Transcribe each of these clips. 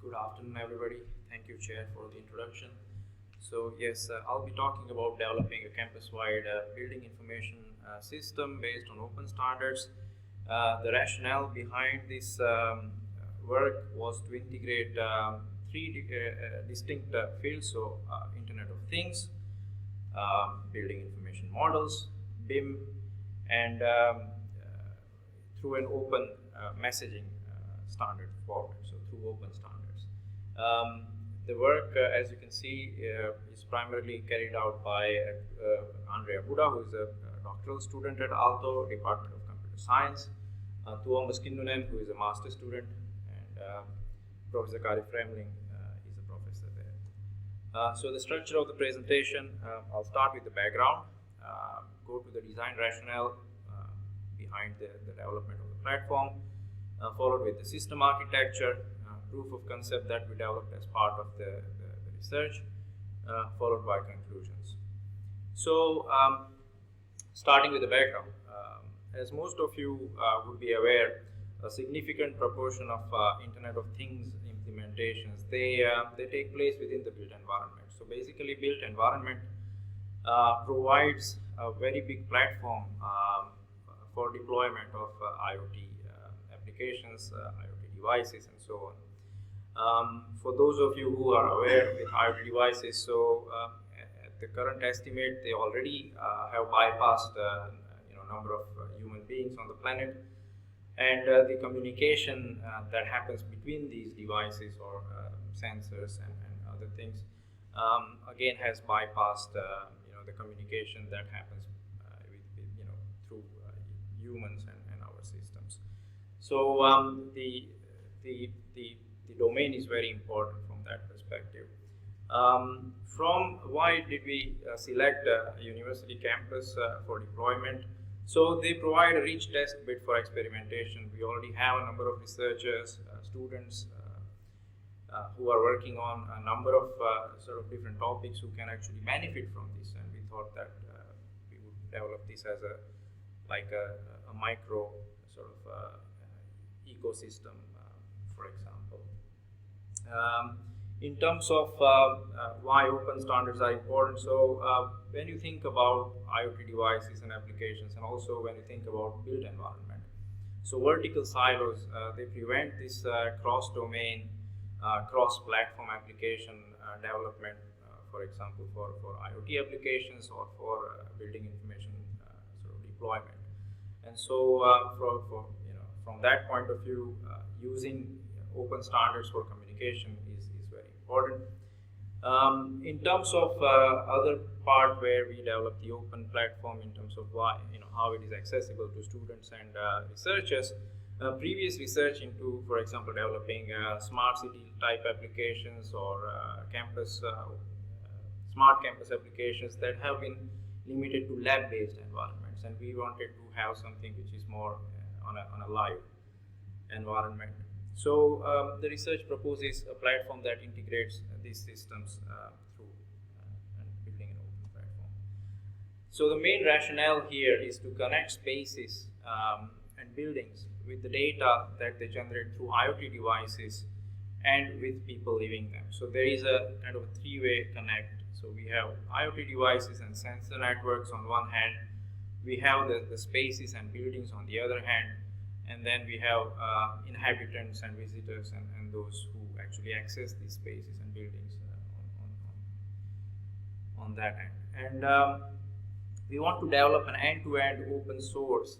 Good afternoon, everybody. Thank you, Chair, for the introduction. So yes, I'll be talking about developing a campus-wide building information system based on open standards. The rationale behind this work was to integrate three distinct fields, so Internet of Things, building information models, BIM, and through an open messaging standard format, so through open standards. The work, as you can see, is primarily carried out by Andrea Buda, who is a doctoral student at Aalto, Department of Computer Science, Tuomas Kinnunen, who is a master student, and Professor Kari Fremling is a professor there. So the structure of the presentation, I'll start with the background, go to the design rationale behind the development of the platform, followed with the system architecture, proof of concept that we developed as part of the research, followed by conclusions. So, starting with the background, as most of you would be aware, a significant proportion of Internet of Things implementations, they take place within the built environment. So basically, built environment provides a very big platform for deployment of IoT applications, IoT devices, and so on. For those of you who are aware with IoT devices, so at the current estimate, they already have bypassed number of human beings on the planet, and the communication that happens between these devices or sensors and other things again has bypassed the communication that happens through humans and our systems. So the domain is very important from that perspective. From why did we select a university campus for deployment? So they provide a rich test bed for experimentation. We already have a number of researchers, students who are working on a number of sort of different topics who can actually benefit from this, and we thought that we would develop this as a micro sort of ecosystem, for example. In terms of why open standards are important, so when you think about IoT devices and applications, and also when you think about built environment, so vertical silos, they prevent this cross-domain, cross-platform application development, for example, for IoT applications or for building information sort of deployment. And so from that point of view, using open standards for communication is very important. In terms of other part where we develop the open platform in terms of why, how it is accessible to students and researchers, previous research into, for example, developing smart city type applications or smart campus applications that have been limited to lab-based environments, and we wanted to have something which is more on a live environment. So the research proposes a platform that integrates these systems through and building an open platform. So the main rationale here is to connect spaces and buildings with the data that they generate through IoT devices and with people living them. So there is a kind of a three-way connect. So we have IoT devices and sensor networks on one hand, we have the spaces and buildings on the other hand, and then we have inhabitants and visitors and those who actually access these spaces and buildings on that end. And we want to develop an end-to-end open source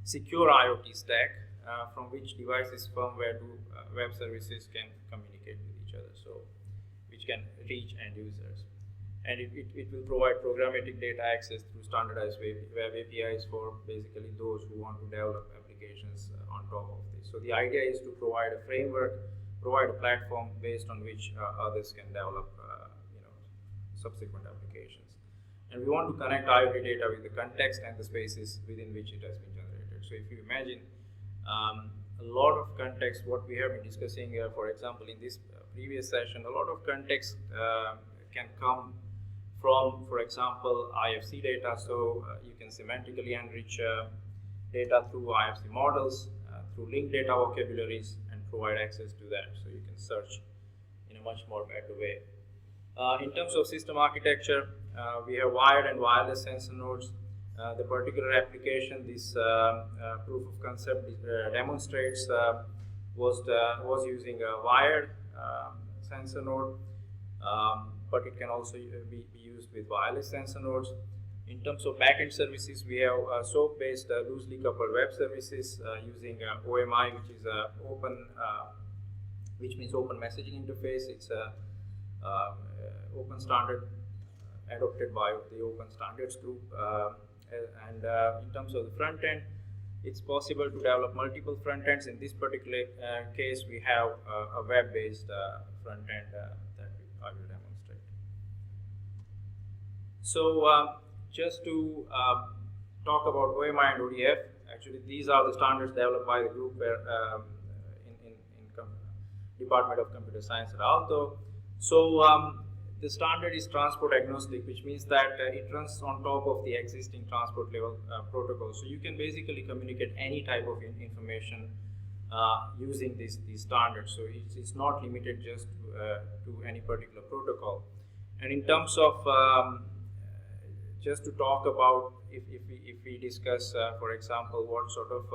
secure IoT stack from which devices, firmware to web services can communicate with each other, so which can reach end users. And it will provide programmatic data access through standardized web APIs for basically those who want to develop applications on top of this. So the idea is to provide a framework, provide a platform based on which others can develop subsequent applications. And we want to connect IoT data with the context and the spaces within which it has been generated. So if you imagine a lot of context, what we have been discussing here, for example, in this previous session, a lot of context can come from, for example, IFC data. So you can semantically enrich data through IFC models, through linked data vocabularies, and provide access to that, so you can search in a much more better way. In terms of system architecture, we have wired and wireless sensor nodes. The particular application this proof of concept demonstrates was using a wired sensor node, but it can also be used with wireless sensor nodes. In terms of backend services, we have SOAP-based loosely coupled web services using OMI, which is open, which means open messaging interface. It's a open standard adopted by the Open Standards Group. And in terms of the front end, it's possible to develop multiple front ends. In this particular case, we have a web-based front end that I will demonstrate. So just to talk about OMI and ODF, actually these are the standards developed by the group where, in Department of Computer Science at Aalto. So the standard is transport agnostic, which means that it runs on top of the existing transport level protocol. So you can basically communicate any type of information using these standards. So it's not limited just to any particular protocol. And in terms of just to talk about if we discuss, for example, what sort of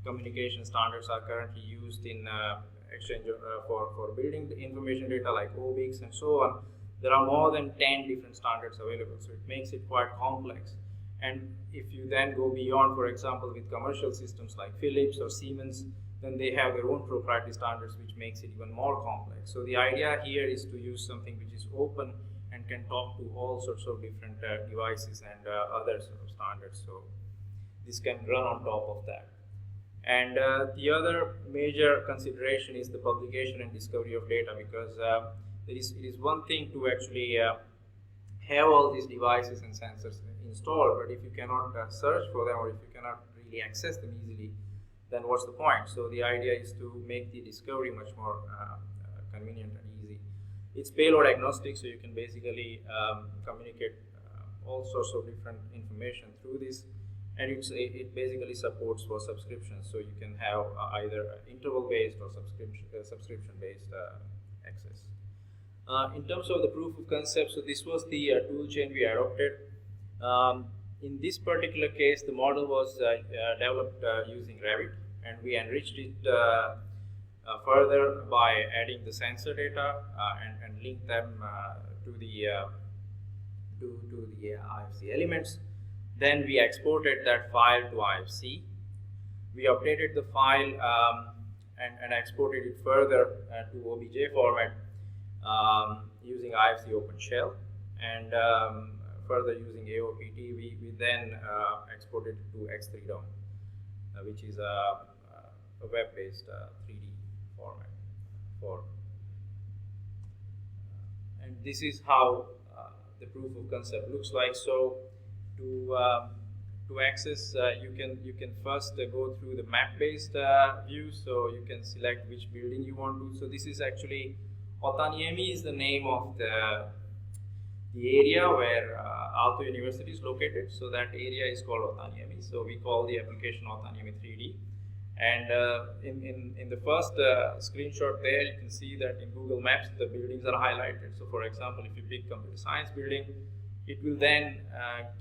communication standards are currently used in exchange for building the information data like OBIX and so on. There are more than 10 different standards available, so it makes it quite complex. And if you then go beyond, for example, with commercial systems like Philips or Siemens, then they have their own proprietary standards, which makes it even more complex. So the idea here is to use something which is open and can talk to all sorts of different devices and other sort of standards. So this can run on top of that. And the other major consideration is the publication and discovery of data, because it is one thing to actually have all these devices and sensors installed, but if you cannot search for them, or if you cannot really access them easily, then what's the point? So the idea is to make the discovery much more convenient and easy. It's payload agnostic, so you can basically communicate all sorts of different information through this, and it basically supports for subscriptions, so you can have either interval-based or subscription-based access. In terms of the proof of concept, so this was the tool chain we adopted. In this particular case, the model was developed using Revit, and we enriched it further by adding the sensor data and link them to the IFC elements. Then we exported that file to IFC. We updated the file and exported it further to OBJ format using IFC OpenShell, and further using AOPT, we then exported it to X3 DOM, which is a web-based 3D format and this is how the proof of concept looks like. So to access, you can first go through the map-based view, so you can select which building you want to. So this is actually Otaniemi is the name of the area where Aalto University is located. So that area is called Otaniemi. So we call the application Otaniemi 3D. And in the first screenshot there, you can see that in Google Maps the buildings are highlighted. So for example, if you pick computer science building, it will then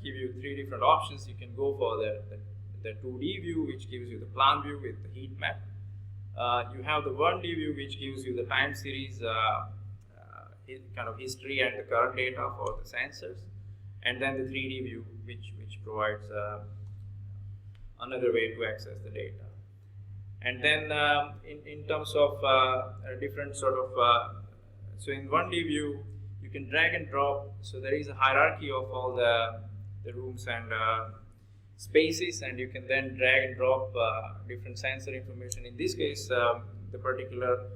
give you 3 different options. You can go for the 2D view, which gives you the plan view with the heat map. You have the 1D view, which gives you the time series kind of history and the current data for the sensors, and then the 3D view, which provides another way to access the data. And then in terms of different sort of, so in 1D view, you can drag and drop. So there is a hierarchy of all the rooms and spaces, and you can then drag and drop different sensor information. In this case, the particular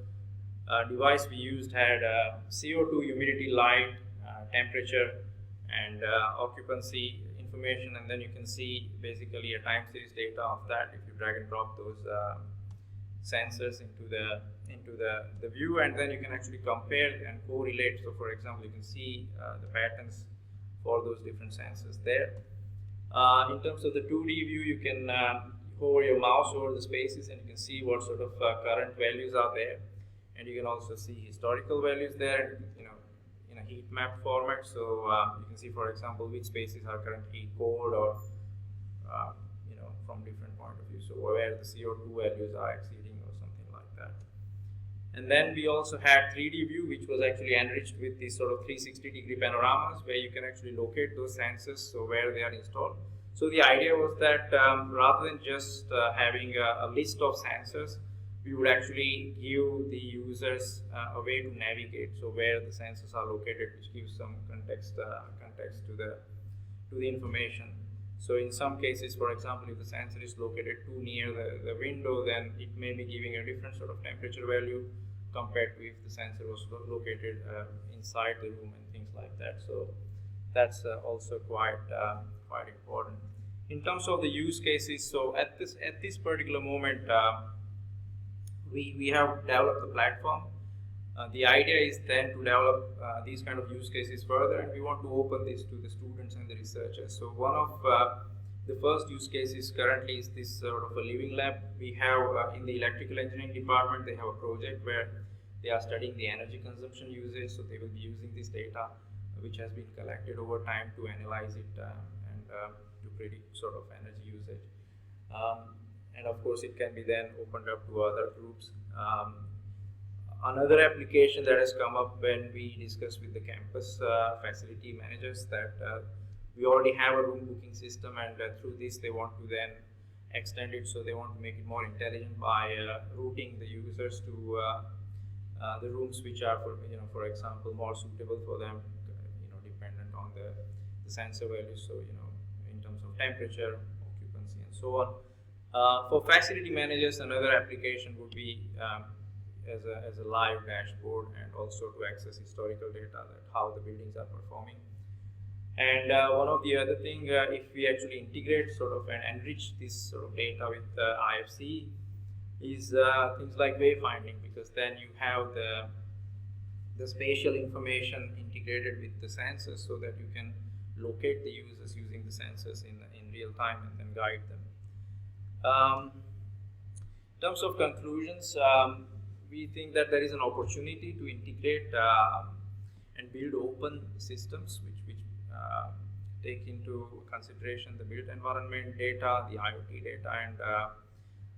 device we used had CO2, humidity, light, temperature, and occupancy information, and then you can see basically a time series data of that if you drag and drop those sensors into the view, and then you can actually compare and correlate. So for example, you can see the patterns for those different sensors there. In terms of the 2D view, you can hover your mouse over the spaces and you can see what sort of current values are there, and you can also see historical values there, in a heat map format. So you can see, for example, which spaces are currently cold or from different point of view. So where the CO2 values are exceeding or something like that. And then we also had 3D view, which was actually enriched with these sort of 360-degree panoramas, where you can actually locate those sensors, so where they are installed. So the idea was that rather than just having a list of sensors, we would actually give the users a way to navigate, so where the sensors are located, which gives some context to the information. So in some cases, for example, if the sensor is located too near the window, then it may be giving a different sort of temperature value compared to if the sensor was located inside the room and things like that. So that's also quite important. In terms of the use cases, so at this particular moment, we have developed the platform. The idea is then to develop these kind of use cases further, and we want to open this to the students and the researchers. So one of the first use cases currently is this sort of a living lab. We have in the electrical engineering department, they have a project where they are studying the energy consumption usage. So they will be using this data, which has been collected over time, to analyze it and to predict sort of energy usage. And of course, it can be then opened up to other groups. Another application that has come up when we discuss with the campus facility managers, that we already have a room booking system, and through this they want to then extend it. So they want to make it more intelligent by routing the users to the rooms which are, for example, more suitable for them, dependent on the sensor values. So in terms of temperature, occupancy, and so on. For facility managers, another application would be as a live dashboard, and also to access historical data, that how the buildings are performing. And one of the other thing, if we actually integrate sort of and enrich this sort of data with IFC, is things like wayfinding, because then you have the spatial information integrated with the sensors, so that you can locate the users using the sensors in real time and then guide them. In terms of conclusions, we think that there is an opportunity to integrate and build open systems which take into consideration the built environment data, the IoT data, and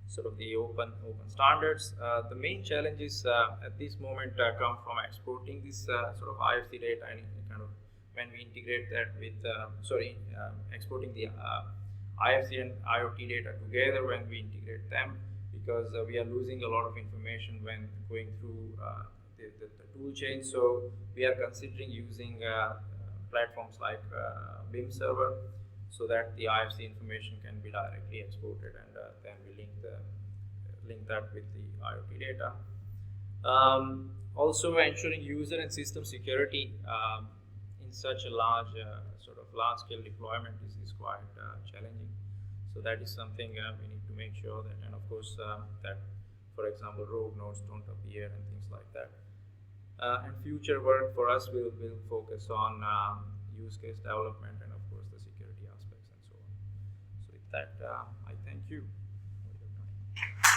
sort of the open standards. The main challenges at this moment come from exporting this sort of IFC data, and kind of when we integrate that with exporting the IFC and IoT data together when we integrate them, because we are losing a lot of information when going through the tool chain. So we are considering using platforms like BIM server, so that the IFC information can be directly exported, and then we link that with the IoT data. Also ensuring user and system security in such a large scale deployment is quite challenging. So that is something we need to make sure that, and of course that, for example, rogue nodes don't appear and things like that. And future work for us will focus on use case development, and of course the security aspects and so on. So with that, I thank you for your time.